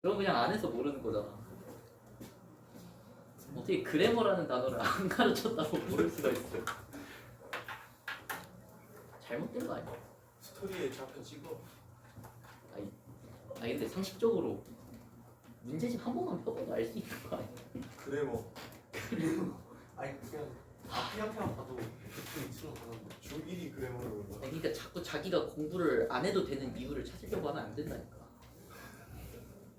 그럼 그냥 안에서 모르는 거잖아. 어떻게 그래머라는 단어를 안 가르쳤다고 모를 수가 있어. 잘못된 거 아니야? 스토리에 잡혀 찍어. 아니 근데 상식적으로 문제집 한 번만 펴봐도 알 수 있는 거 아니야? 그래 뭐 아니 그냥 앞이한테만 봐도 대충 이치로 가는데 중1이 그래머를 본다. 아니, 그러니까 자꾸 자기가 공부를 안 해도 되는 이유를 찾으려고 하면 안 된다니까.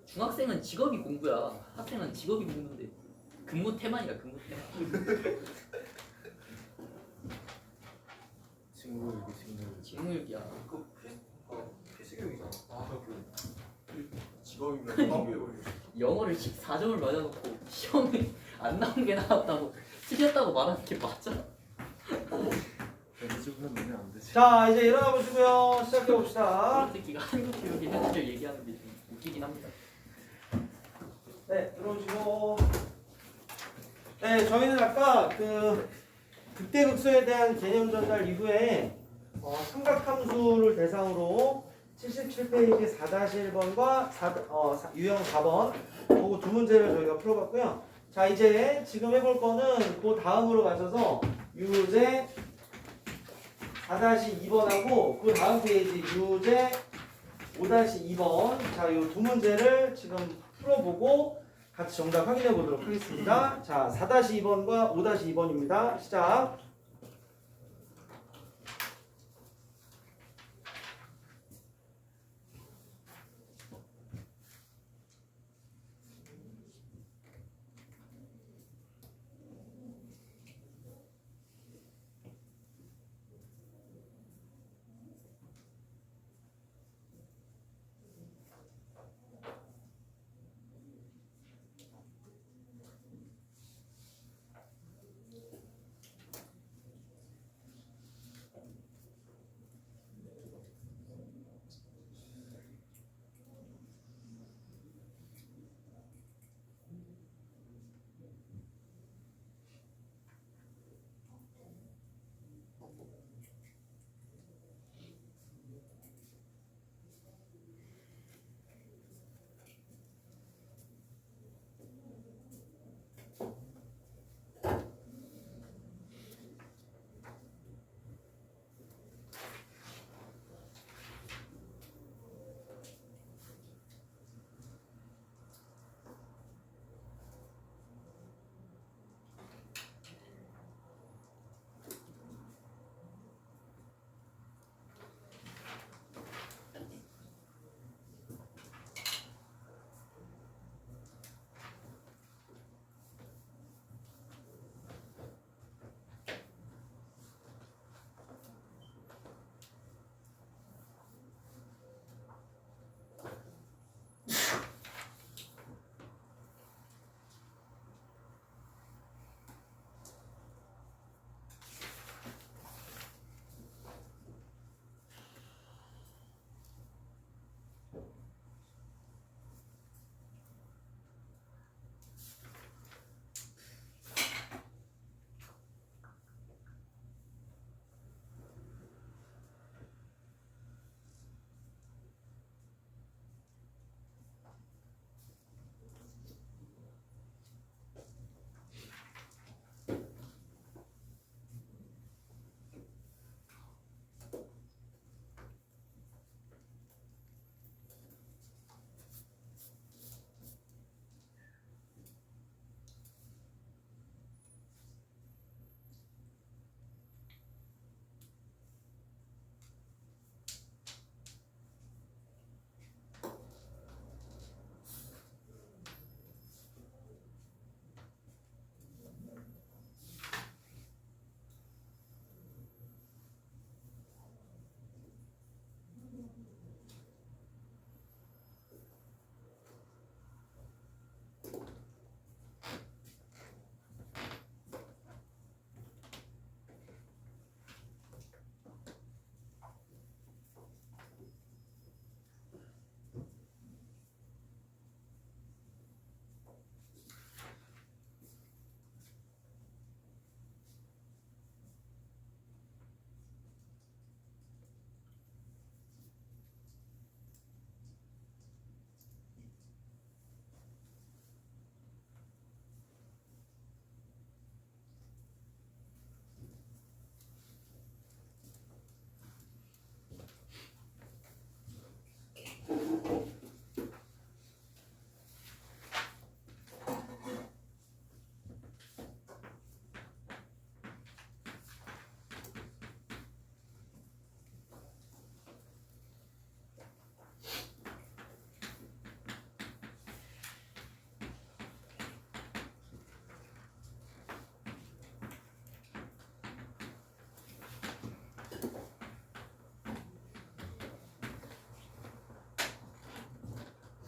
중학생은 직업이 공부야. 학생은 직업이 공부인데 근무 태만이야 근무 태만. 친구 직무유기야. 그 필수교육이잖아. 아 그렇군. 직업이면 방법이 영어를 14점을 맞아놓고 시험에 안 나온 게 나왔다고 틀렸다고 말하는 게 맞아? 연습은 넣으면 안 되지. 자 이제 일어나 보시고요. 시작해 봅시다. 그런 새끼가 한국 교육의 현실을 얘기하는 게 좀 웃기긴 합니다. 네 들어오시고. 네 저희는 아까 그 극대극소에 대한 개념 전달 이후에 삼각함수를 대상으로 77페이지 4-1번과 유형 4번 그거 두 문제를 저희가 풀어봤고요. 자 이제 지금 해볼 거는 그 다음으로 가셔서 유제 4-2번하고 그 다음 페이지 유제 5-2번 자 이 두 문제를 지금 풀어보고 같이 정답 확인해 보도록 하겠습니다. 자 4-2번과 5-2번입니다. 시작.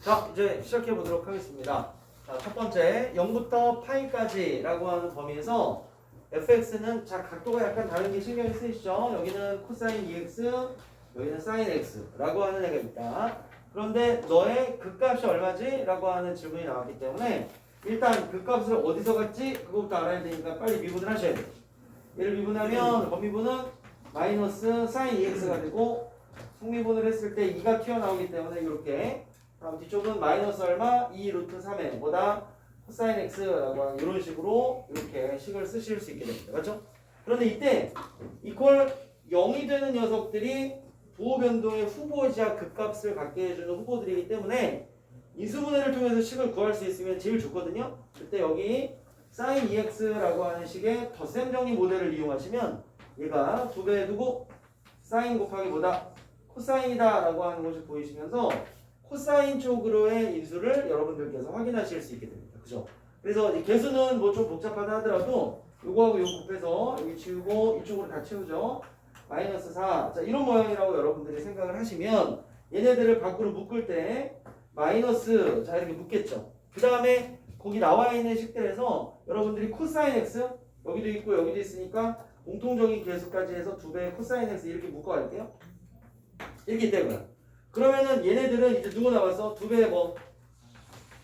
자, 이제 시작해 보도록 하겠습니다. 자, 첫 번째 0부터 파이까지라고 하는 범위에서 fx는 자 각도가 약간 다른 게 신경이 쓰이시죠? 여기는 코사인 2x, 여기는 사인 x라고 하는 애가 있다. 그런데 너의 극값이 얼마지? 라고 하는 질문이 나왔기 때문에 일단 극값을 어디서 갖지? 그것부터 알아야 되니까 빨리 미분을 하셔야 돼요. 얘를 미분하면 범위분은 마이너스 사인 2x가 되고 속미분을 했을 때 2가 튀어나오기 때문에 이렇게 다음 뒤쪽은 마이너스 얼마? 2 루트 3에 뭐다? 코사인 x라고 하는 이런 식으로 이렇게 식을 쓰실 수 있게 됩니다. 맞죠? 그런데 이때 이퀄 0이 되는 녀석들이 부호 변동의 후보이자 극값을 갖게 해주는 후보들이기 때문에 인수분해를 통해서 식을 구할 수 있으면 제일 좋거든요. 그때 여기 sin 2x라고 하는 식의 덧셈 정리 모델을 이용하시면 얘가 2배에 두고 sin 곱하기 뭐다? 코사인이다 라고 하는 것이 보이시면서 코사인 쪽으로의 인수를 여러분들께서 확인하실 수 있게 됩니다. 그죠? 그래서 이 개수는 뭐 좀 복잡하다 하더라도 요거하고 요거 곱해서 여기 치우고 이쪽으로 다 치우죠. 마이너스 4. 자, 이런 모양이라고 여러분들이 생각을 하시면 얘네들을 밖으로 묶을 때 마이너스 자 이렇게 묶겠죠. 그 다음에 거기 나와 있는 식들에서 여러분들이 코사인 x 여기도 있고 여기도 있으니까 공통적인 개수까지 해서 2배의 코사인 x 이렇게 묶어갈게요. 이렇게 되고요. 그러면은 얘네들은 이제 누구 남았어? 2배의 뭐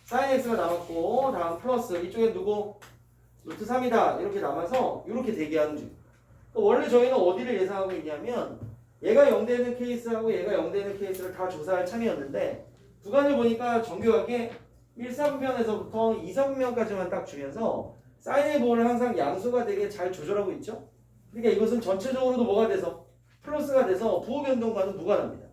사인 x가 남았고 다음 플러스 이쪽에 누구? 루트 3이다 이렇게 남아서 이렇게 대기하는 중. 원래 저희는 어디를 예상하고 있냐면 얘가 0 되는 케이스하고 얘가 0 되는 케이스를 다 조사할 참이었는데 구간을 보니까 정교하게 1, 3변에서부터 2, 3변까지만 딱 주면서 사인의 부호를 항상 양수가 되게 잘 조절하고 있죠. 그러니까 이것은 전체적으로도 뭐가 돼서 플러스가 돼서 부호 변동과는 무관합니다.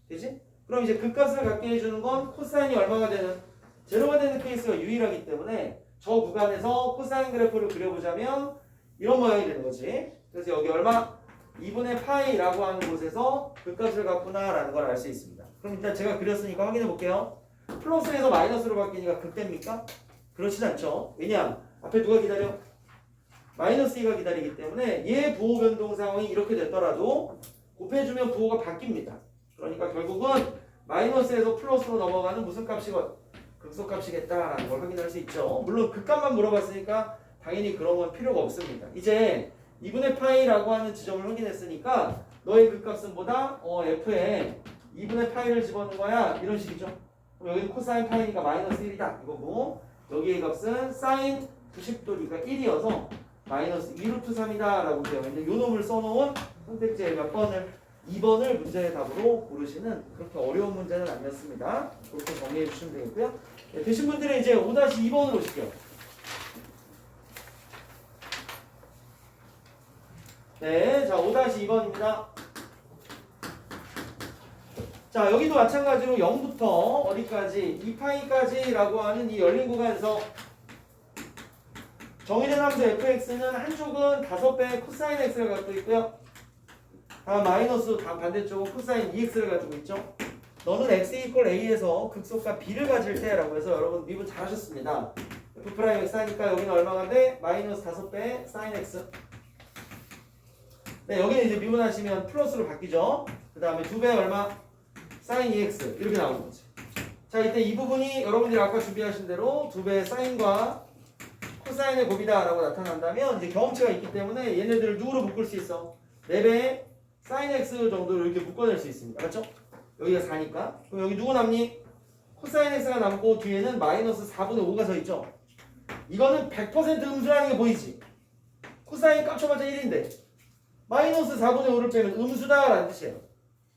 되지? 그럼 이제 극값을 갖게 해주는 건 코사인이 얼마가 되는 제로가 되는 케이스가 유일하기 때문에 저 구간에서 코사인 그래프를 그려보자면 이런 모양이 되는 거지. 그래서 여기 얼마? 2분의 파이라고 하는 곳에서 극값을 갖구나 라는 걸 알 수 있습니다. 그럼 일단 제가 그렸으니까 확인해 볼게요. 플러스에서 마이너스로 바뀌니까 극대입니까? 그렇진 않죠. 왜냐? 앞에 누가 기다려? 마이너스 2가 기다리기 때문에 얘 부호 변동 상황이 이렇게 됐더라도 곱해주면 부호가 바뀝니다. 그러니까 결국은 마이너스에서 플러스로 넘어가는 무슨 값이건 극소값이겠다라는 걸 확인할 수 있죠. 물론 극값만 물어봤으니까 당연히 그런 건 필요가 없습니다. 이제 2분의 파이라고 하는 지점을 확인했으니까 너의 극값은 뭐다? f에 2분의 파이를 집어넣는 거야. 이런 식이죠. 그럼 여기는 코사인 파이니까 마이너스 1이다. 이거고 여기의 값은 사인 90도니까 1이어서 마이너스 2루트 3이다 라고 되어 있는데 요 놈을 써놓은 선택지의 몇 번을 2번을 문제의 답으로 고르시는 그렇게 어려운 문제는 아니었습니다. 그렇게 정리해 주시면 되겠고요. 네, 되신 분들은 이제 5-2번으로 오실게요. 네, 자 5-2번입니다. 자 여기도 마찬가지로 0부터 어디까지 2파이까지라고 하는 이 열린 구간에서 정의된 함수 fx는 한쪽은 5배의 코사인 x를 갖고 있고요. 다음 마이너스 다음 반대쪽은 코사인 2x를 가지고 있죠. 너는 x 이퀄 a에서 극소값 b를 가질 때라고 해서 여러분 미분 잘 하셨습니다. f 프라임 x 하니까 여기는 얼마가 돼? 마이너스 5배의 사인 x. 네, 여기는 이제 미분하시면 플러스로 바뀌죠. 그 다음에 2배 얼마? 사인 2x 이렇게 나오는 거지. 자, 이때 이 부분이 여러분들이 아까 준비하신 대로 2배의 사인과 코사인의 곱이다 라고 나타난다면 이제 경험치가 있기 때문에 얘네들을 누구로 묶을 수 있어? 4배의 사인 x 정도로 이렇게 묶어낼 수 있습니다. 맞죠? 여기가 4니까. 그럼 여기 누구 남니? 코사인 x가 남고 뒤에는 마이너스 4분의 5가 서 있죠. 이거는 100% 음수라는 게 보이지? 코사인 깝쳐봤자 1인데 마이너스 4분의 5를 빼면 음수다라는 뜻이에요.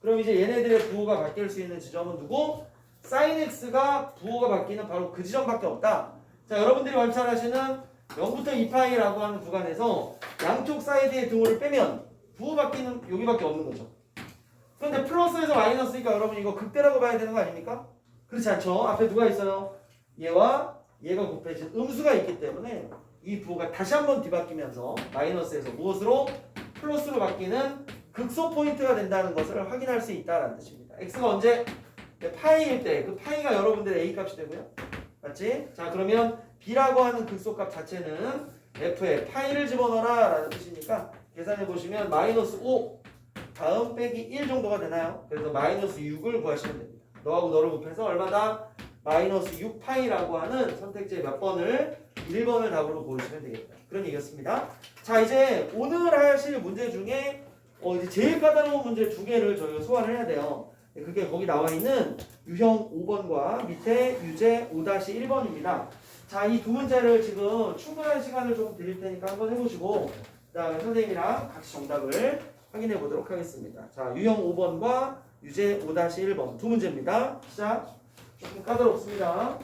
그럼 이제 얘네들의 부호가 바뀔 수 있는 지점은 누구? 사인 x가 부호가 바뀌는 바로 그 지점밖에 없다. 자, 여러분들이 관찰하시는 0부터 2파이라고 하는 구간에서 양쪽 사이드의 등호를 빼면 부호 바뀌는 여기밖에 없는 거죠. 그런데 플러스에서 마이너스니까 여러분 이거 극대라고 봐야 되는 거 아닙니까? 그렇지 않죠? 앞에 누가 있어요? 얘와 얘가 곱해진 음수가 있기 때문에 이 부호가 다시 한번 뒤바뀌면서 마이너스에서 무엇으로? 플러스로 바뀌는 극소 포인트가 된다는 것을 확인할 수 있다는 뜻입니다. x가 언제? 파이일 때 그 파이가 여러분들의 a 값이 되고요. 맞지? 자, 그러면 b라고 하는 극소값 자체는 f에 파이를 집어넣어라 라는 뜻이니까 계산해 보시면 마이너스 5 다음 빼기 1 정도가 되나요? 그래서 마이너스 6을 구하시면 됩니다. 너하고 너를 곱해서 얼마다? 마이너스 6파이라고 하는 선택지의 몇 번을 1번을 답으로 보여주시면 되겠다. 그런 얘기였습니다. 자, 이제 오늘 하실 문제 중에 이제 제일 까다로운 문제 두 개를 저희가 소화를 해야 돼요. 그게 거기 나와 있는 유형 5번과 밑에 유제 5-1번입니다. 자, 이 두 문제를 지금 충분한 시간을 조금 드릴 테니까 한번 해보시고 그다음에 선생님이랑 같이 정답을 확인해 보도록 하겠습니다. 자, 유형 5번과 유제 5-1번 두 문제입니다. 시작. 조금 까다롭습니다.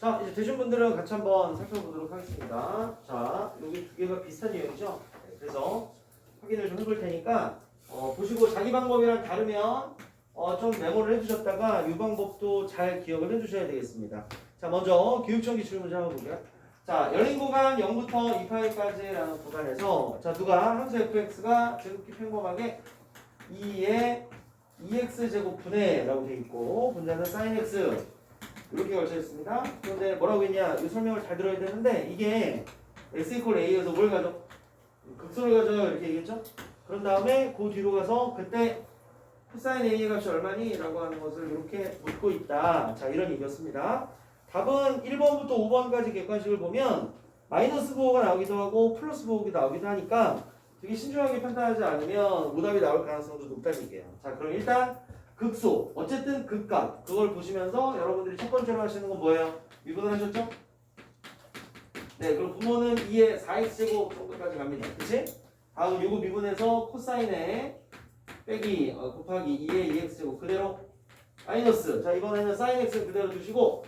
자, 이제 되신 분들은 같이 한번 살펴보도록 하겠습니다. 자, 여기 두 개가 비슷한 유형이죠. 네, 그래서 확인을 좀 해볼 테니까 보시고 자기 방법이랑 다르면 좀 메모를 해주셨다가 이 방법도 잘 기억을 해주셔야 되겠습니다. 자, 먼저 교육청 기출 문제 한번 볼게요. 자, 열린 구간 0부터 2파이까지라는 구간에서 자, 누가 함수 fx가 제곱기 평범하게 2의 2x 제곱분의 라고 되어 있고 분자는 sin x 이렇게 걸쳐 있습니다. 그런데 뭐라고 했냐? 이 설명을 잘 들어야 되는데 이게 x = a에서 뭘 가져? 극소를 가져요 이렇게 얘기했죠? 그런 다음에 그 뒤로 가서 그때 코사인 a의 값이 얼마니? 라고 하는 것을 이렇게 묻고 있다. 자, 이런 얘기였습니다. 답은 1번부터 5번까지 객관식을 보면 마이너스 부호가 나오기도 하고 플러스 부호가 나오기도 하니까 되게 신중하게 판단하지 않으면 오답이 나올 가능성도 높다는 얘기예요. 자, 그럼 일단 극소, 어쨌든 극값 그걸 보시면서 여러분들이 첫 번째로 하시는 건 뭐예요? 미분을 하셨죠? 네, 그럼 부모는 2의 4x제곱 정도까지 갑니다. 그치? 다음 요거 미분해서 코사인에 빼기 곱하기 2의 2x제곱 그대로 마이너스. 자, 이번에는 sin x 그대로 두시고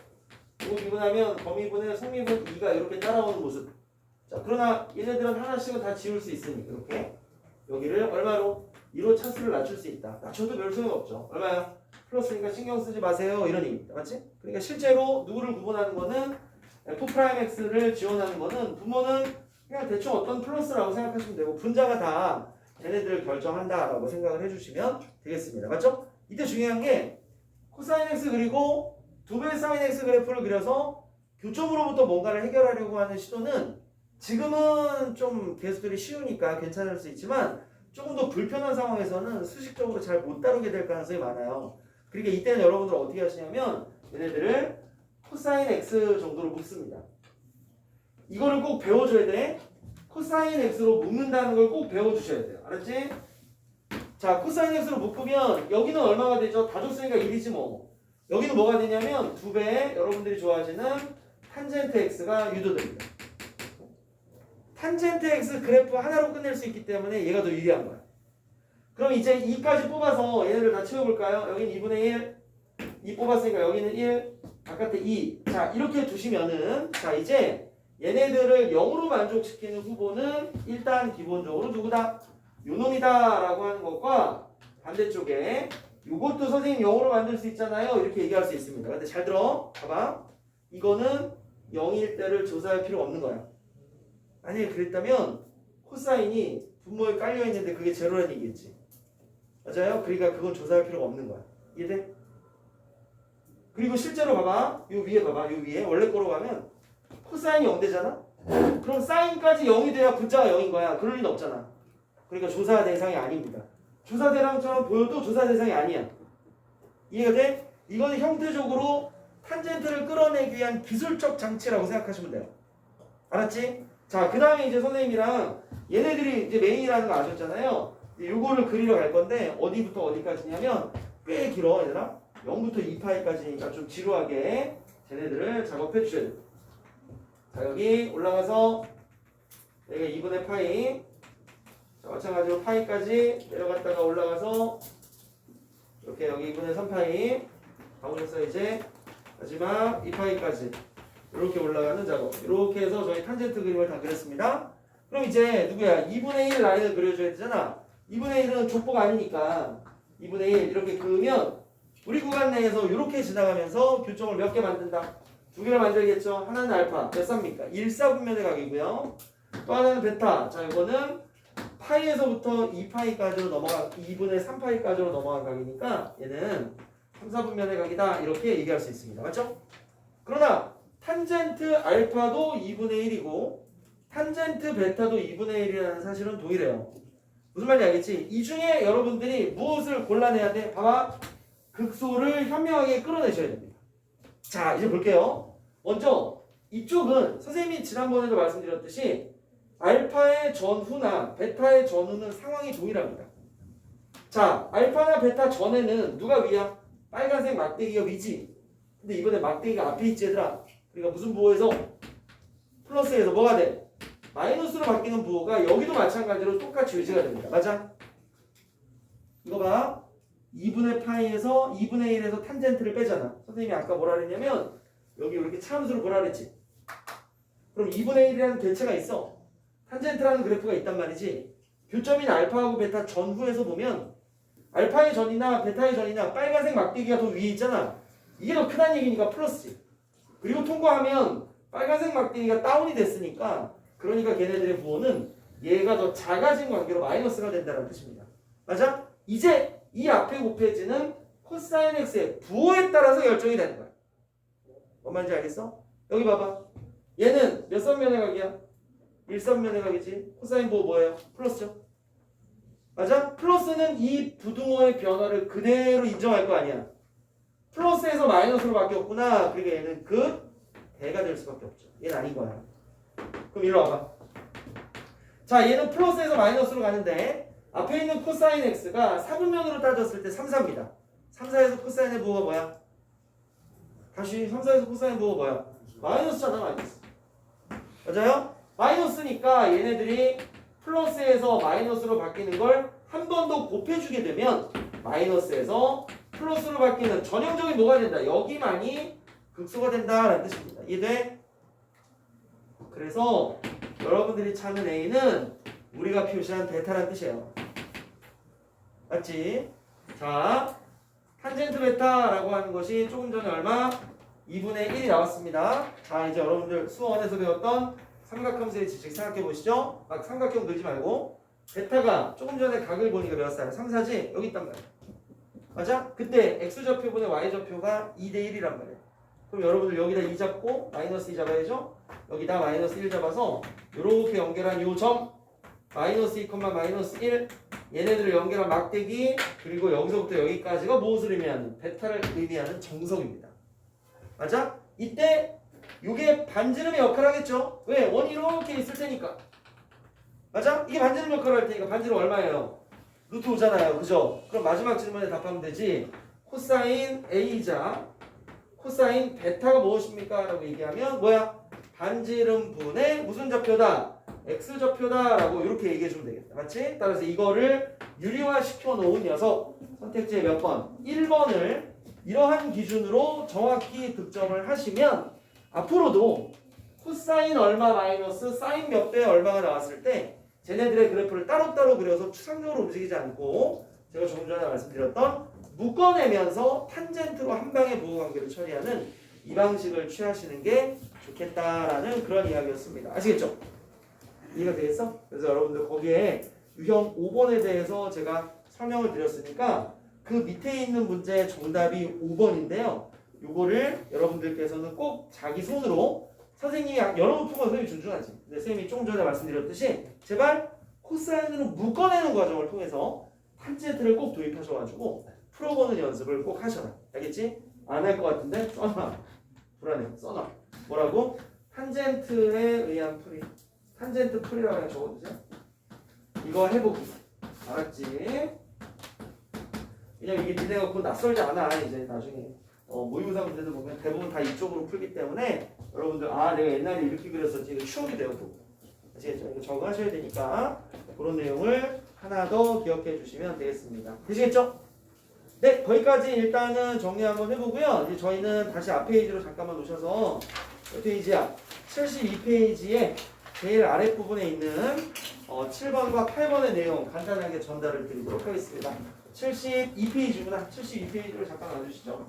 이거 미분하면 거미분의 속미분 2가 이렇게 따라오는 모습. 자, 그러나 얘네들은 하나씩은 다 지울 수 있으니 이렇게 여기를 얼마로? 2로 차수를 낮출 수 있다. 낮춰도 별 소용 없죠. 얼마야? 플러스니까 신경 쓰지 마세요. 이런 얘기입니다. 맞지? 그러니까 실제로 누구를 구분하는 거는 f'x를 지원하는 거는 부모는 그냥 대충 어떤 플러스라고 생각하시면 되고 분자가 다 걔네들을 결정한다라고 생각을 해주시면 되겠습니다. 맞죠? 이때 중요한 게 코사인 x 그리고 2배의 sin x 그래프를 그려서 교점으로부터 뭔가를 해결하려고 하는 시도는 지금은 좀 개수들이 쉬우니까 괜찮을 수 있지만 조금 더 불편한 상황에서는 수식적으로 잘 못 다루게 될 가능성이 많아요. 그러니까 이때는 여러분들 어떻게 하시냐면 얘네들을 코사인 x 정도로 묶습니다. 이거를 꼭 배워줘야 돼. 코사인 x로 묶는다는 걸 꼭 배워주셔야 돼요. 알았지? 자, 코사인 x로 묶으면 여기는 얼마가 되죠? 다 줬으니까 1이지 뭐. 여기는 뭐가 되냐면 2배의 여러분들이 좋아하시는 탄젠트 x가 유도됩니다. 탄젠트 x 그래프 하나로 끝낼 수 있기 때문에 얘가 더 유리한 거야. 그럼 이제 2까지 뽑아서 얘네들 다 채워볼까요? 여기는 2분의 1, 2 뽑았으니까 여기는 1, 바깥에 2. 자, 이렇게 두시면은 자, 이제 얘네들을 0으로 만족시키는 후보는 일단 기본적으로 누구다? 요놈이다 라고 하는 것과 반대쪽에 이것도 선생님 0으로 만들 수 있잖아요. 이렇게 얘기할 수 있습니다. 근데 잘 들어. 봐봐. 이거는 0일 때를 조사할 필요 없는 거야. 만약에 그랬다면 코사인이 분모에 깔려있는데 그게 제로라는 얘기겠지. 맞아요? 그러니까 그건 조사할 필요가 없는 거야. 이해돼? 그리고 실제로 봐봐. 요 위에 봐봐. 요 위에 원래 거로 가면 코사인이 0 되잖아? 그럼 사인까지 0이 돼야 분자가 0인 거야. 그럴 리는 없잖아. 그러니까 조사 대상이 아닙니다. 조사 대상처럼 보여도 조사 대상이 아니야. 이해가 돼? 이거는 형태적으로 탄젠트를 끌어내기 위한 기술적 장치라고 생각하시면 돼요. 알았지? 자, 그 다음에 이제 선생님이랑 얘네들이 이제 메인이라는 거 아셨잖아요. 요거를 그리러 갈 건데 어디부터 어디까지냐면 꽤 길어 얘들아. 0부터 2파이까지니까 좀 지루하게 쟤네들을 작업해 주셔야 돼요. 자, 여기 올라가서 여기가 2분의 파이. 자, 마찬가지로 파이까지 내려갔다가 올라가서 이렇게 여기 2분의 3파이 가보셔서 이제 마지막 2파이까지 이렇게 올라가는 작업. 이렇게 해서 저희 탄젠트 그림을 다 그렸습니다. 그럼 이제 누구야? 2분의 1 라인을 그려줘야 되잖아. 2분의 1은 족보가 아니니까 2분의 1 이렇게 그으면 우리 구간 내에서 이렇게 지나가면서 교점을 몇 개 만든다? 두 개를 만들겠죠. 하나는 알파, 몇 삽니까? 1사분면의 각이고요. 또 하나는 베타. 자, 이거는 파이에서부터 2파이까지로 넘어간 2분의 3파이까지로 넘어간 각이니까 얘는 3사분면의 각이다. 이렇게 얘기할 수 있습니다. 맞죠? 그러나 탄젠트 알파도 2분의 1이고 탄젠트 베타도 2분의 1이라는 사실은 동일해요. 무슨 말인지 알겠지? 이 중에 여러분들이 무엇을 골라내야 돼? 봐봐. 극소를 현명하게 끌어내셔야 됩니다. 자, 이제 볼게요. 먼저 이쪽은 선생님이 지난번에도 말씀드렸듯이 알파의 전후나 베타의 전후는 상황이 동일합니다. 자, 알파나 베타 전에는 누가 위야? 빨간색 막대기가 위지. 근데 이번에 막대기가 앞에 있지 얘들아. 그러니까 무슨 부호에서? 플러스에서 뭐가 돼? 마이너스로 바뀌는 부호가 여기도 마찬가지로 똑같이 유지가 됩니다. 맞아? 이거 봐. 2분의 파이에서 2분의 1에서 탄젠트를 빼잖아. 선생님이 아까 뭐라 그랬냐면 여기 이렇게 차함수를 보라 그랬지. 그럼 2분의 1이라는 대체가 있어. 탄젠트라는 그래프가 있단 말이지. 교점인 알파하고 베타 전후에서 보면 알파의 전이나 베타의 전이나 빨간색 막대기가 더 위에 있잖아. 이게 더 크다는 얘기니까 플러스지. 그리고 통과하면 빨간색 막대기가 다운이 됐으니까 그러니까 걔네들의 부호는 얘가 더 작아진 관계로 마이너스가 된다는 뜻입니다. 맞아? 이제 이 앞에 곱해지는 코사인 x의 부호에 따라서 결정이 되는 거야. 뭔 말인지 알겠어? 여기 봐봐. 얘는 몇 선면의 각이야? 1선면의 각이지. 코사인 부호 뭐예요? 플러스죠. 맞아? 플러스는 이 부등호의 변화를 그대로 인정할 거 아니야. 플러스에서 마이너스로 바뀌었구나. 그러니까 얘는 대가 될 수밖에 없죠. 얘는 아닌 거야. 그럼 이리 와봐. 자, 얘는 플러스에서 마이너스로 가는데 앞에 있는 코사인 x가 4분면으로 따졌을 때 3, 4입니다. 3, 4에서 코사인의 부호가 뭐야? 다시 3, 4에서 코사인의 부호가 뭐야? 마이너스잖아, 마이너스. 맞아요? 마이너스니까 얘네들이 플러스에서 마이너스로 바뀌는 걸 한 번 더 곱해주게 되면 마이너스에서 플러스로 바뀌는 전형적인 뭐가 된다? 여기만이 극소가 된다라는 뜻입니다. 이해돼? 그래서 여러분들이 찾는 A는 우리가 표시한 베타라는 뜻이에요. 맞지? 자, 탄젠트 베타라고 하는 것이 조금 전에 얼마? 2분의 1이 나왔습니다. 자, 이제 여러분들 수원에서 배웠던 삼각함수의 지식 생각해 보시죠. 막 삼각형 그리지 말고 베타가 조금 전에 각을 보니까 몇 살? 3, 4지? 여기 있단 말이야. 맞아? 그때 x좌표분의 y좌표가 2대 1이란 말이야. 그럼 여러분들 여기다 2 잡고 마이너스 2 잡아야죠. 여기다 마이너스 1 잡아서 이렇게 연결한 요 점 마이너스 2, 마이너스 1 얘네들을 연결한 막대기 그리고 여기서부터 여기까지가 무엇을 의미하는? 베타를 의미하는 정석입니다. 맞아? 이때 이게 반지름의 역할을 하겠죠? 왜? 원이 이렇게 있을 테니까. 맞아? 이게 반지름 역할을 할 테니까 반지름 얼마예요? 루트 5잖아요. 그죠? 그럼 마지막 질문에 답하면 되지. 코사인 A자 코사인 베타가 무엇입니까? 라고 얘기하면 뭐야? 반지름분의 무슨 좌표다? X좌표다 라고 이렇게 얘기해 주면 되겠다. 맞지? 따라서 이거를 유리화 시켜 놓은 녀석 선택지의 몇 번? 1번을 이러한 기준으로 정확히 득점을 하시면 앞으로도 코사인 얼마 마이너스 사인 몇 배 얼마가 나왔을 때 쟤네들의 그래프를 따로따로 그려서 추상적으로 움직이지 않고 제가 조금 전에 말씀드렸던 묶어내면서 탄젠트로 한 방에 부호관계를 처리하는 이 방식을 취하시는 게 좋겠다라는 그런 이야기였습니다. 아시겠죠? 이해가 되겠어? 그래서 여러분들 거기에 유형 5번에 대해서 제가 설명을 드렸으니까 그 밑에 있는 문제의 정답이 5번인데요. 요거를 여러분들께서는 꼭 자기 손으로 선생님이 여러 번 푼 건 선생님이 존중하지. 근데 선생님이 조금 전에 말씀드렸듯이 제발 코사인으로 묶어내는 과정을 통해서 탄젠트를 꼭 도입하셔가지고 풀어보는 연습을 꼭 하셔라. 알겠지? 안 할 것 같은데 써놔. 불안해. 써놔. 뭐라고? 탄젠트에 의한 풀이. 탄젠트 풀이라고 그냥 적어주세요. 이거 해보기. 알았지? 왜냐면 이게 니네가 그거 낯설지 않아. 이제 나중에 모의고사 문제들 보면 대부분 다 이쪽으로 풀기 때문에 여러분들 내가 옛날에 이렇게 그렸었지. 이거 추억이 되고 아시겠죠? 이거 적어하셔야 되니까 그런 내용을 하나 더 기억해 주시면 되겠습니다. 되시겠죠? 네, 거기까지 일단은 정리 한번 해보고요. 이제 저희는 다시 앞 페이지로 잠깐만 오셔서 몇 페이지야? 72페이지에 제일 아랫부분에 있는 7번과 8번의 내용 간단하게 전달을 드리도록 하겠습니다. 72페이지구나. 72페이지로 잠깐 와주시죠.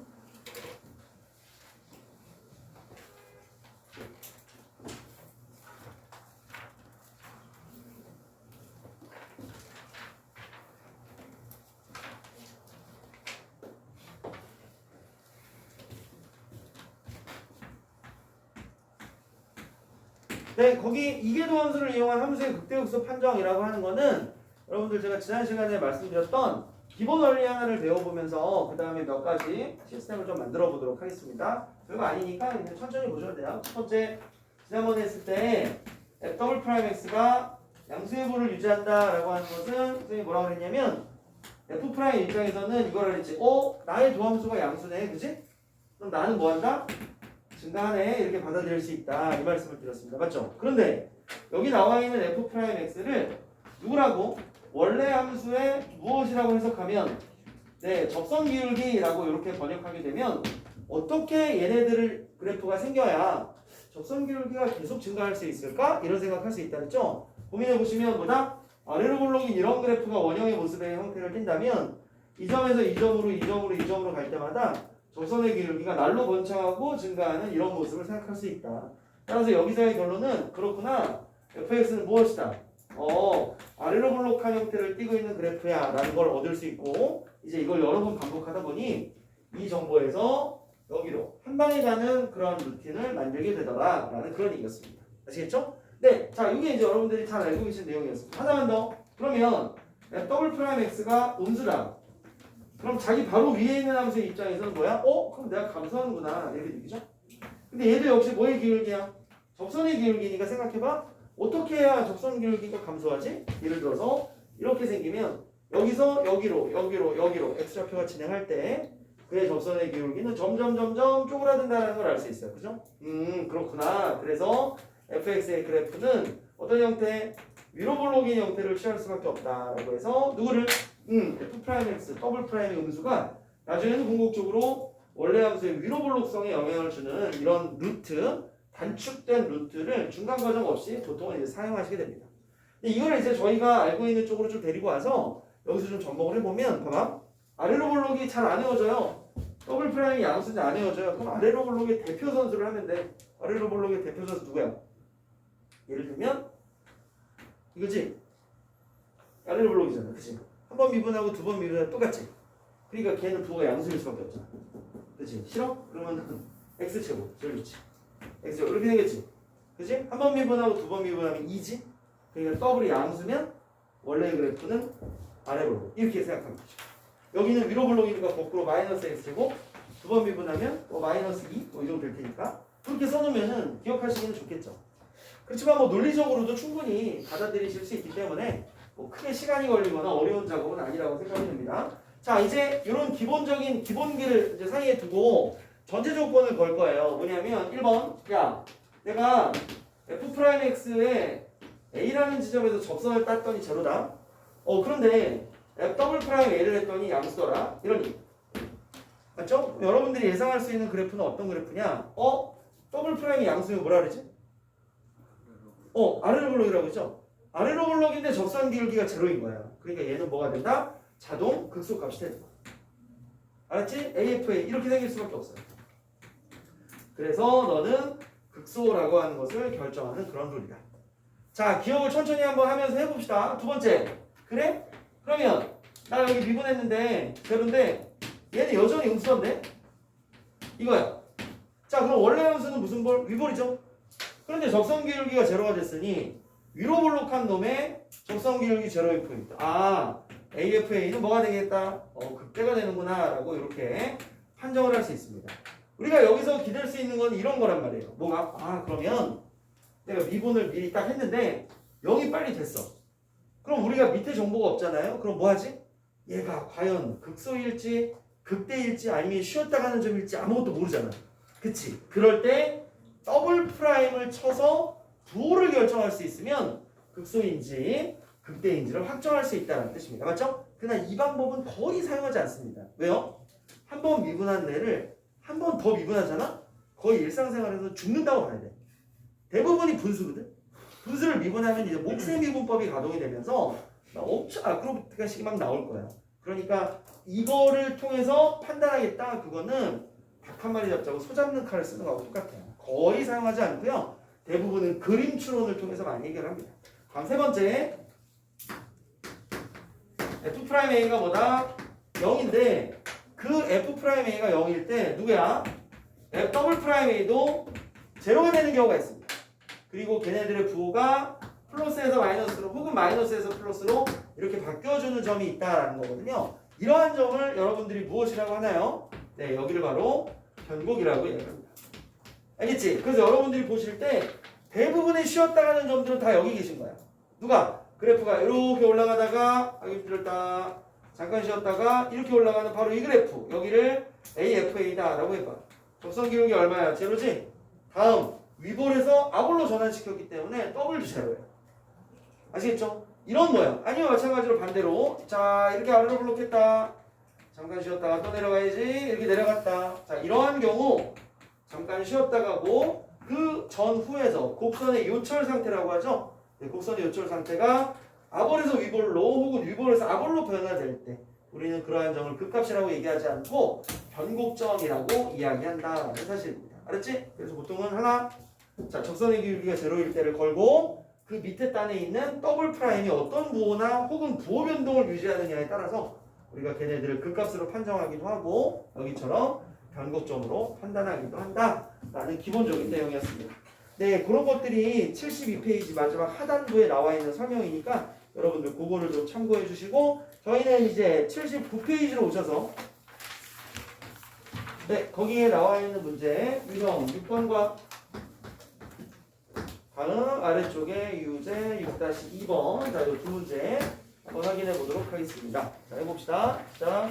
네, 거기 이계도 함수를 이용한 함수의 극대극소 판정이라고 하는 거는 여러분들 제가 지난 시간에 말씀드렸던 기본 원리 하나를 배워보면서 그 다음에 몇 가지 시스템을 좀 만들어 보도록 하겠습니다. 별거 아니니까 그냥 천천히 보셔도 돼요. 첫 번째, 지난번에 했을 때 F'(x가) 양수의 부를 유지한다라고 하는 것은 선생님이 뭐라고 그랬냐면 F' 입장에서는 이걸 그랬지. 나의 도함수가 양수네, 그지? 그럼 나는 뭐한다? 증가하네, 이렇게 받아들일 수 있다, 이 말씀을 드렸습니다. 맞죠? 그런데 여기 나와 있는 F'X를 누구라고? 원래 함수의 무엇이라고 해석하면 접선 기울기라고 이렇게 번역하게 되면 어떻게 얘네들을 그래프가 생겨야 접선 기울기가 계속 증가할 수 있을까? 이런 생각할 수 있다 그랬죠? 고민해 보시면 뭐다? 아래로 굴러긴 이런 그래프가 원형의 모습의 형태를 띈다면 이 점에서 이 점으로 이 점으로 이 점으로 갈 때마다 접선의 기울기가 날로 번창하고 증가하는 이런 모습을 생각할 수 있다. 따라서 여기서의 결론은 그렇구나. fx는 무엇이다? 아래로 블록한 형태를 띠고 있는 그래프야 라는 걸 얻을 수 있고 이제 이걸 여러 번 반복하다 보니 이 정보에서 여기로 한 방에 가는 그런 루틴을 만들게 되더라 라는 그런 얘기였습니다. 아시겠죠? 네, 자 이게 이제 여러분들이 잘 알고 계신 내용이었습니다. 하나만 더. 그러면 더블 프라임 x가 음수다. 그럼 자기 바로 위에 있는 함수의 입장에서는 뭐야? 그럼 내가 감소하는구나 이렇게 느끼죠? 근데 얘도 역시 뭐의 기울기야? 접선의 기울기니까 생각해봐. 어떻게 해야 접선 기울기가 감소하지? 예를 들어서 이렇게 생기면 여기서 여기로 x좌표가 진행할 때 그의 접선의 기울기는 점점 쪼그라든다는 걸 알 수 있어요. 그죠? 그렇구나. 그래서 fx의 그래프는 어떤 형태? 위로 블록인 형태를 취할 수밖에 없다라고 해서 누구를? f'x, 더블 프라임의 음수가 나중에는 궁극적으로 원래 함수의 위로 블록성에 영향을 주는 이런 루트, 단축된 루트를 중간 과정 없이 보통은 이제 사용하시게 됩니다. 근데 이걸 이제 저희가 알고 있는 쪽으로 좀 데리고 와서 여기서 좀 접목을 해보면 봐봐. 아래로 블록이 잘 안 외워져요. 더블 프라임이 양수인지 안 외워져요. 그럼 아래로 블록의 대표 선수를 하면 돼. 아래로 블록의 대표 선수 누구야? 예를 들면 이거지? 아래로 블록이잖아. 그치? 한 번 미분하고 두 번 미분하고 똑같지? 그러니까 걔는 부호가 양수일 수밖에 없잖아. 그치? 싫어? 그러면 x제곱 제일 좋지. x제곱 이렇게 되겠지? 그치? 한 번 미분하고 두 번 미분하면 2지? 그러니까 더블이 양수면 원래 그래프는 아래 블록 이렇게 생각하면 되죠. 여기는 위로 블록이니까 거꾸로 마이너스 x제곱 두 번 미분하면 마이너스 2 이 정도 될 테니까 그렇게 써놓으면은 기억하시기는 좋겠죠. 그렇지만 논리적으로도 충분히 받아들이실 수 있기 때문에 크게 시간이 걸리거나 어려운 작업은 아니라고 생각이 듭니다. 자, 이제 이런 기본적인 기본기를 이제 사이에 두고 전제 조건을 걸 거예요. 뭐냐면 1번, 야, 내가 f'x에 a라는 지점에서 접선을 땄더니 제로다. 그런데 더블 프라임 a를 했더니 양수더라. 이러니 맞죠? 여러분들이 예상할 수 있는 그래프는 어떤 그래프냐? 더블 프라임이 양수면 뭐라 그러지? 아래로 블록이라고 했죠? 아래로 블록인데 접선 기울기가 제로인 거야. 그러니까 얘는 뭐가 된다? 자동 극소 값이 되는 거야. 알았지? AFA 이렇게 생길 수밖에 없어요. 그래서 너는 극소라고 하는 것을 결정하는 그런 룰이다. 자, 기억을 천천히 한번 하면서 해봅시다. 두 번째. 그래? 그러면 나 여기 미분했는데 제로인데 얘는 여전히 음수인데? 이거야. 자, 그럼 원래 함수는 무슨 볼? 위볼이죠? 그런데 접선 기울기가 제로가 됐으니 위로 볼록한 놈의 접선 기울기 제로일 포인트. AFA는 뭐가 되겠다? 극대가 되는구나 라고 이렇게 판정을 할 수 있습니다. 우리가 여기서 기댈 수 있는 건 이런 거란 말이에요. 뭐가? 그러면 내가 미분을 미리 딱 했는데 0이 빨리 됐어. 그럼 우리가 밑에 정보가 없잖아요. 그럼 뭐 하지? 얘가 과연 극소일지 극대일지 아니면 쉬었다 가는 점일지 아무것도 모르잖아. 그치? 그럴 때 더블 프라임을 쳐서 부호를 결정할 수 있으면 극소인지 극대인지를 확정할 수 있다는 뜻입니다. 맞죠? 그러나 이 방법은 거의 사용하지 않습니다. 왜요? 한 번 미분한 애를 한 번 더 미분하잖아? 거의 일상생활에서 죽는다고 봐야 돼. 대부분이 분수거든? 분수를 미분하면 이제 몫의 미분법이 가동이 되면서 엄청 아크로바틱한 막 나올 거야. 그러니까 이거를 통해서 판단하겠다. 그거는 닭 한 마리 잡자고 소 잡는 칼을 쓰는 거하고 똑같아요. 거의 사용하지 않고요. 대부분은 그림 추론을 통해서 많이 해결합니다. 다음 세 번째. F'A가 뭐다? 0인데 그 F'A가 0일 때 누구야? F'A도 제로가 되는 경우가 있습니다. 그리고 걔네들의 부호가 플러스에서 마이너스로 혹은 마이너스에서 플러스로 이렇게 바뀌어주는 점이 있다라는 거거든요. 이러한 점을 여러분들이 무엇이라고 하나요? 네, 여기를 바로 변곡이라고 얘기합니다. 알겠지? 그래서 여러분들이 보실 때 대부분의 쉬었다 가는 점들은 다 여기 계신 거야. 누가? 그래프가 이렇게 올라가다가 여기 들었다 잠깐 쉬었다가 이렇게 올라가는 바로 이 그래프 여기를 AFA다 라고 해봐. 접선 기울기 얼마야? 제로지? 다음 위볼에서 아볼로 전환시켰기 때문에 더블도 제로예요. 아시겠죠? 이런 모양. 아니면 마찬가지로 반대로 자 이렇게 아래로 블록했다. 잠깐 쉬었다가 또 내려가야지. 이렇게 내려갔다. 자, 이러한 경우 잠깐 쉬었다 가고 그 전후에서 곡선의 요철 상태라고 하죠. 네, 곡선의 요철 상태가 아볼에서 위볼로 혹은 위볼에서 아볼로 변화될 때 우리는 그러한 점을 극값이라고 얘기하지 않고 변곡점이라고 이야기한다라는 사실입니다. 알았지? 그래서 보통은 하나, 자, 적선의 기울기가 제로일 때를 걸고 그 밑에 단에 있는 더블 프라임이 어떤 부호나 혹은 부호 변동을 유지하느냐에 따라서 우리가 걔네들을 극값으로 판정하기도 하고 여기처럼 변곡점으로 판단하기도 한다라는 기본적인 내용이었습니다. 네, 그런 것들이 72페이지 마지막 하단부에 나와 있는 설명이니까 여러분들 그거를 좀 참고해 주시고 저희는 이제 79페이지로 오셔서 네, 거기에 나와 있는 문제 유형 6번과 다음 아래쪽에 유제 6-2번 자, 이 두 문제 한번 확인해 보도록 하겠습니다. 자, 해봅시다. 자,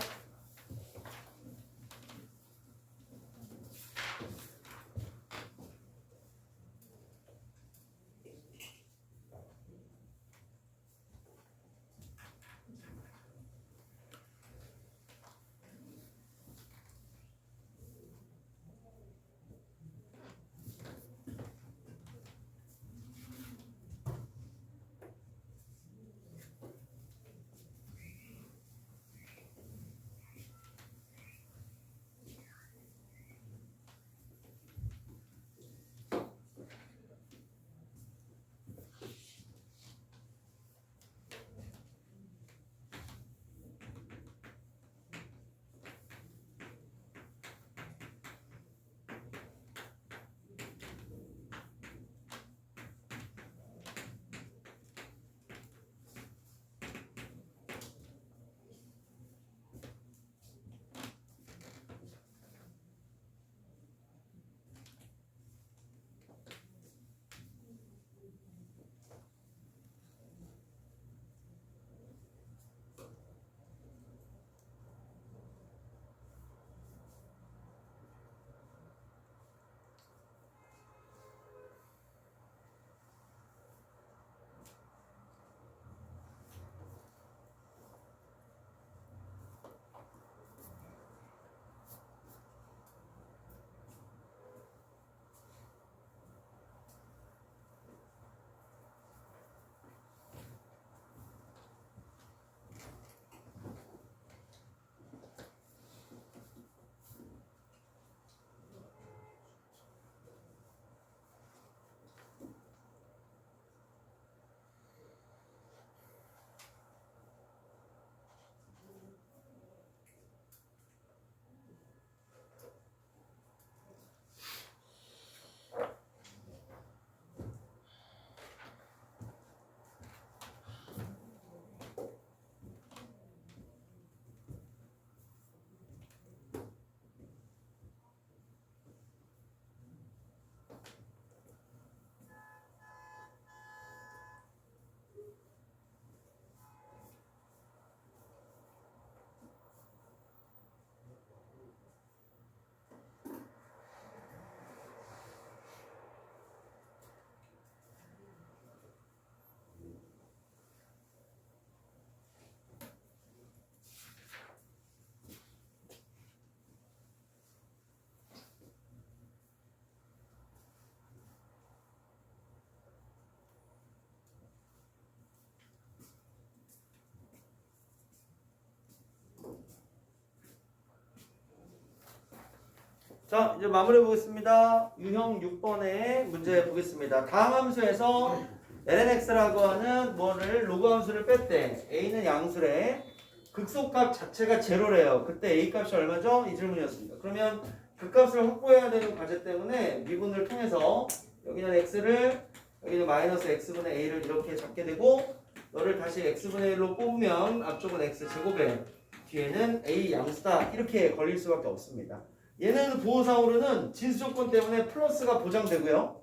자, 이제 마무리해 보겠습니다. 유형 6번의 문제 보겠습니다. 다음 함수에서 lnx라고 하는 뭐를 로그 함수를 뺐대. a는 양수래. 극소값 자체가 제로래요. 그때 a 값이 얼마죠? 이 질문이었습니다. 그러면 그 값을 확보해야 되는 과제 때문에 미분을 통해서 여기는 x를 여기는 마이너스 x분의 a를 이렇게 잡게 되고 너를 다시 x분의 1로 뽑으면 앞쪽은 x제곱에 뒤에는 a 양수다 이렇게 걸릴 수밖에 없습니다. 얘는 보호사으로는 진수조건 때문에 플러스가 보장되고요.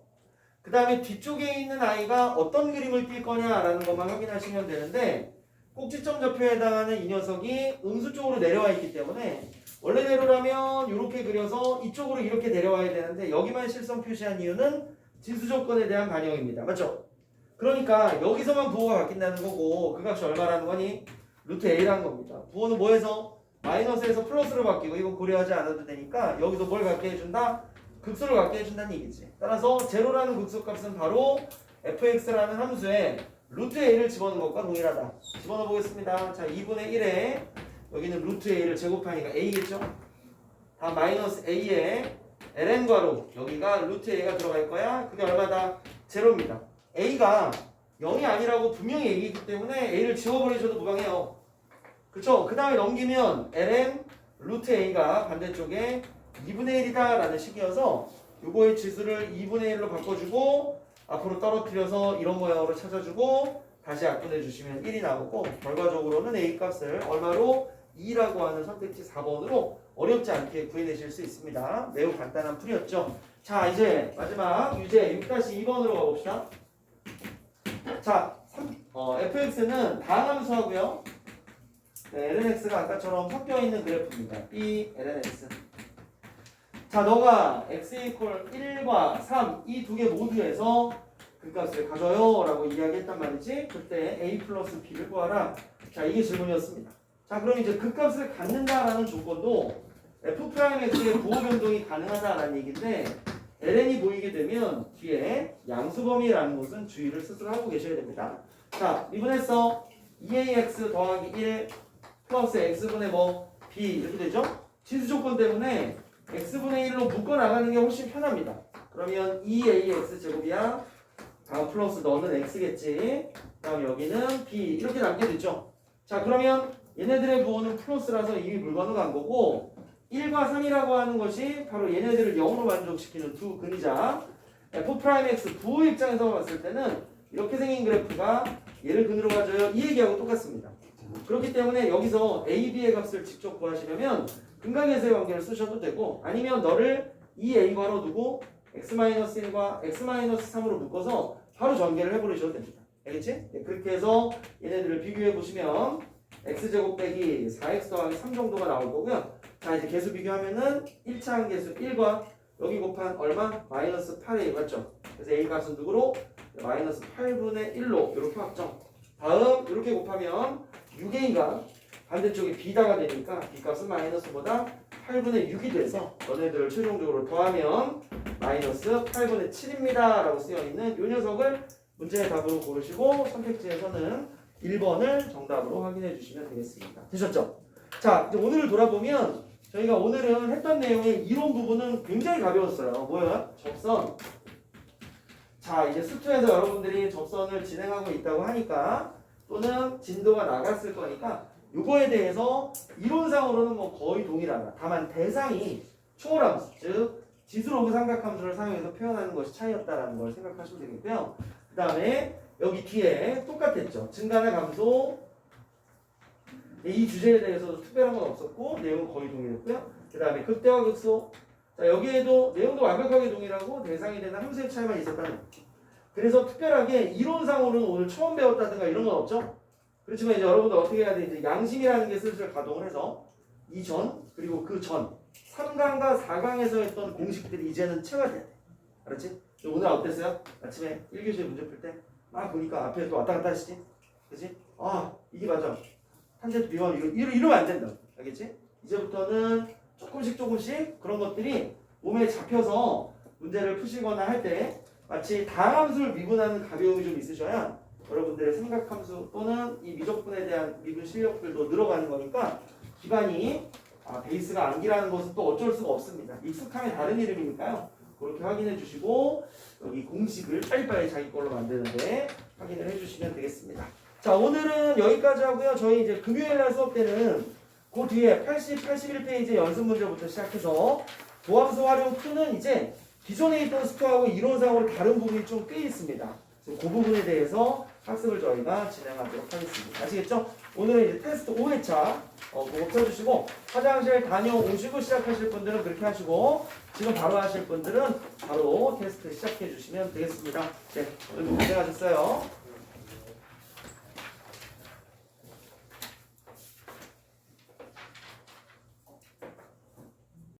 그 다음에 뒤쪽에 있는 아이가 어떤 그림을 띌 거냐라는 것만 확인하시면 되는데 꼭지점 좌표에 해당하는 이 녀석이 음수 쪽으로 내려와 있기 때문에 원래대로라면 이렇게 그려서 이쪽으로 이렇게 내려와야 되는데 여기만 실선 표시한 이유는 진수조건에 대한 반영입니다. 맞죠? 그러니까 여기서만 부호가 바뀐다는 거고 그 값이 얼마라는 거니? 루트 a라는 겁니다. 부호는 뭐해서? 마이너스에서 플러스로 바뀌고 이거 고려하지 않아도 되니까 여기서 뭘 갖게 해준다? 극수를 갖게 해준다는 얘기지. 따라서 제로라는 극수값은 바로 fx라는 함수에 루트 a를 집어넣은 것과 동일하다. 집어넣어 보겠습니다. 자, 2분의 1에 여기는 루트 a를 제곱하니까 a겠죠? 다 마이너스 a에 ln괄호 여기가 루트 a가 들어갈 거야. 그게 얼마다? 제로입니다. a가 0이 아니라고 분명히 얘기했기 때문에 a를 지워버리셔도 무방해요. 그쵸? 그 다음에 넘기면 ln 루트 a가 반대쪽에 2분의 1이다 라는 식이어서 요거의 지수를 2분의 1로 바꿔주고 앞으로 떨어뜨려서 이런 모양으로 찾아주고 다시 약분해 주시면 1이 나오고 결과적으로는 a 값을 얼마로? 2라고 하는 선택지 4번으로 어렵지 않게 구해내실 수 있습니다. 매우 간단한 풀이였죠. 자, 이제 마지막 유제 6-2번으로 가봅시다. 자, fx는 다항함수하고요. 네, lnx가 아까처럼 섞여있는 그래프입니다. 이 lnx. 자, 너가 x 이퀄 1과 3 이 두 개 모두에서 그 값을 가져요 라고 이야기했단 말이지. 그때 a 플러스 b를 구하라. 자, 이게 질문이었습니다. 자, 그럼 이제 그 값을 갖는다라는 조건도 f'x의 부호 변동이 가능하다라는 얘기인데 ln이 보이게 되면 뒤에 양수범위라는 것은 주의를 스스로 하고 계셔야 됩니다. 자, 미분했어. 2ax 더하기 1 플러스 x분의 b 이렇게 되죠? 치수 조건 때문에 x분의 1로 묶어나가는 게 훨씬 편합니다. 그러면 2ax 제곱이야. 다음 플러스 너는 x겠지. 다음 여기는 b 이렇게 남게 되죠. 자, 그러면 얘네들의 부호는 플러스라서 이미 물건을 간 거고 1과 3이라고 하는 것이 바로 얘네들을 0으로 만족시키는 두 근이자 f'x 부호 입장에서 봤을 때는 이렇게 생긴 그래프가 얘를 근으로 가져요. 이 얘기하고 똑같습니다. 그렇기 때문에 여기서 a, b의 값을 직접 구하시려면 근각에서의 관계를 쓰셔도 되고 아니면 너를 이 a 괄호 두고 x-1과 x-3으로 묶어서 바로 전개를 해버리셔도 됩니다. 알겠지? 네, 그렇게 해서 얘네들을 비교해 보시면 x제곱 빼기 4x 더하기 3 정도가 나올 거고요. 자, 이제 개수 비교하면은 1차 항계수 1과 여기 곱한 얼마? 마이너스 8a 맞죠? 그래서 a 값은 누구로? 마이너스 8분의 1로 이렇게 확정. 다음 이렇게 곱하면 6a가 반대쪽에 b다가 되니까 b 값은 마이너스보다 8분의 6이 돼서 너네들을 최종적으로 더하면 마이너스 8분의 7입니다 라고 쓰여있는 이 녀석을 문제의 답으로 고르시고 선택지에서는 1번을 정답으로 확인해 주시면 되겠습니다. 되셨죠? 자, 이제 오늘을 돌아보면 저희가 오늘은 했던 내용의 이론 부분은 굉장히 가벼웠어요. 뭐야? 접선. 자, 이제 수투에서 여러분들이 접선을 진행하고 있다고 하니까 또는 진도가 나갔을 거니까 이거에 대해서 이론상으로는 뭐 거의 동일하다. 다만 대상이 초월함수, 즉 지수로그 삼각함수를 사용해서 표현하는 것이 차이였다라는 걸 생각하시면 되겠고요. 그 다음에 여기 뒤에 똑같았죠. 증가나 감소. 이 주제에 대해서도 특별한 건 없었고 내용은 거의 동일했고요. 그 다음에 극대화 극소. 자, 여기에도 내용도 완벽하게 동일하고 대상이 되는 함수의 차이만 있었다는 거죠. 그래서 특별하게 이론상으로는 오늘 처음 배웠다든가 이런 건 없죠. 그렇지만 이제 여러분들 어떻게 해야 돼? 이제 양심이라는 게 슬슬 가동을 해서 이전 그리고 그 전 3강과 4강에서 했던 공식들이 이제는 체화돼야 돼. 알았지? 오늘 어땠어요? 아침에 1교시에 문제 풀 때 막 보니까 앞에 또 왔다 갔다 하시지? 그치? 아, 이게 맞아. 탄젠트 비번 이러면 안 된다. 알겠지? 이제부터는 조금씩 그런 것들이 몸에 잡혀서 문제를 푸시거나 할 때 마치 다함수를 미분하는 가벼움이 좀 있으셔야 여러분들의 생각함수 또는 이 미적분에 대한 미분 실력들도 늘어가는 거니까 기반이 베이스가 암기라는 것은 또 어쩔 수가 없습니다. 익숙함의 다른 이름이니까요. 그렇게 확인해 주시고 여기 공식을 빨리빨리 자기 걸로 만드는데 확인을 해주시면 되겠습니다. 자, 오늘은 여기까지 하고요. 저희 이제 금요일날 수업 때는 그 뒤에 80, 81페이지 연습 문제부터 시작해서 도함수 활용 2는 이제 기존에 있던 스토하고 이론상으로 다른 부분이 좀 꽤 있습니다. 그 부분에 대해서 학습을 저희가 진행하도록 하겠습니다. 아시겠죠? 오늘은 이제 테스트 5회차 그거 펴주시고 화장실 다녀오시고 시작하실 분들은 그렇게 하시고 지금 바로 하실 분들은 바로 테스트 시작해 주시면 되겠습니다. 네, 오늘 고생하셨어요.